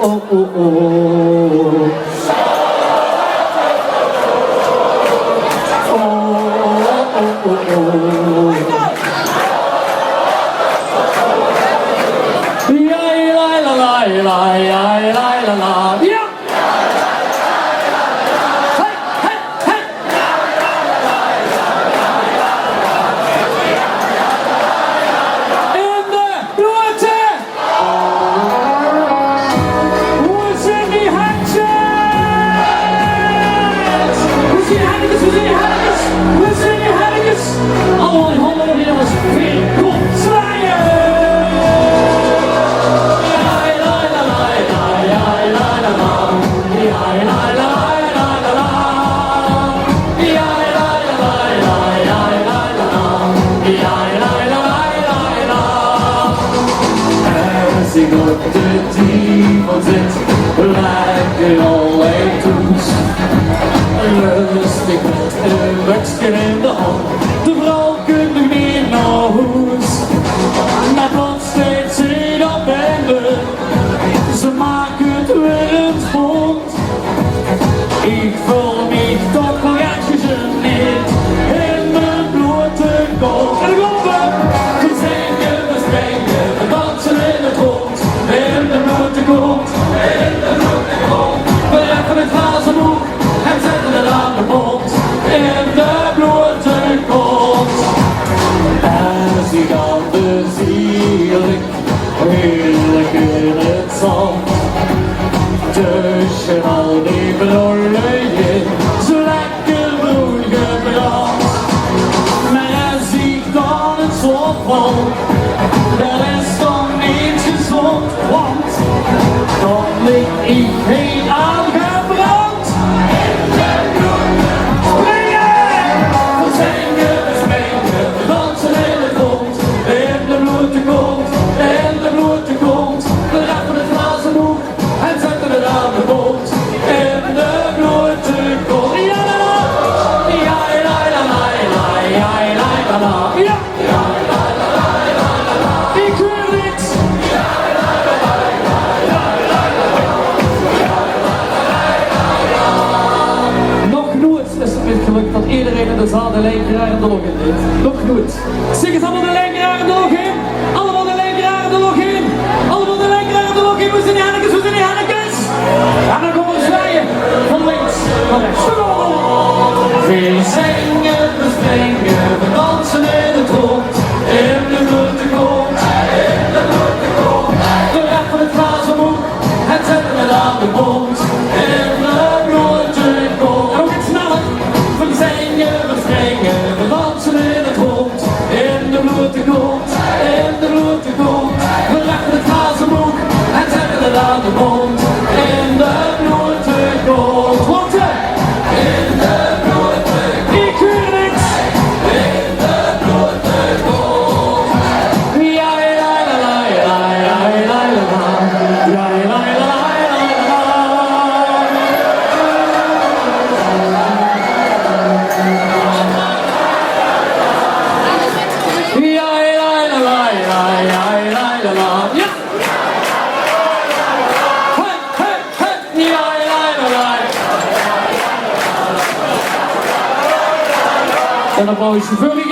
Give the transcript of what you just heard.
oh, oh, oh. Ja! Hey, hey, hey! In de blote! Hoe zijn die handjes? Hoe zijn die handjes? Hoe zijn die handjes? Hoe zijn die handjes? Allemaal die handen op jongens. Vier, kom, zwaaien! As ik op de divan zit, lijkt het alweer toets. Rustig met een buksje in de hand, de vrouw kunt nog niet naar huis. Maar plots steeds zin op bende, ze maken het weer een spond. Ik voel me toch wel erg gegeneerd in mijn blote kont. En ik loop op, we zingen, we springen, we dansen in het rond. In de blote kont, in de blote kont. We reffen het glazen boek en zetten het aan de mond. In de blote kont. Als ik aan de zielig, heerlijk in het zand. Tussen al die blollen in, zo lekker bloed gebrand. Maar als ik dan het slot val, dan is dan niet gezond, want dan lig ik heen aangebrand. Springen! We zingen, we springen, we dansen in het rond. In de blote kont, in de blote kont. We rappen het glazen boek en zetten het aan de mond. In de blote kont. Ja, la, la. Ja, la, la, la, la, ja, la, la, la. Ja. Ja, la, la, la, la, la. Ik hoor niks. Ja, la, la, la, la, ja, la, la, la. Ja, la, la, la, la. Nog nooit is het niet gelukt dat iedereen in de zaal de linkerarm er nog in deed. Nog nooit. Zeg het allemaal de linkerarm er nog in. Allemaal de linkerarm er nog in. Allemaal de linkerarm er nog in. Hoe zijn die hannekes? Hoe zijn die hannekes? En dan komen we zwaaien. Van links naar rechts. We zingen, we springen, we dansen in het rond. In de blote kont, in de blote kont. We reffen het glazen boek en zetten het aan de mond. In de blote kont. En nog iets sneller. We zingen, we springen, we dansen in het rond. In de blote kont, in de blote kont. We reffen het glazen boek en zetten het aan de mond. In de blote kont. Want in de blote kont. Ik hoor niks. In de blote kont. Ja, la, la, la, la, la, la, la, la. Ja, la, la, la, la, la. Ja, la, la, la, la, la, la, la. Ja. Hey, hey, hey. Ja, la, la, la. Een applausje voor wie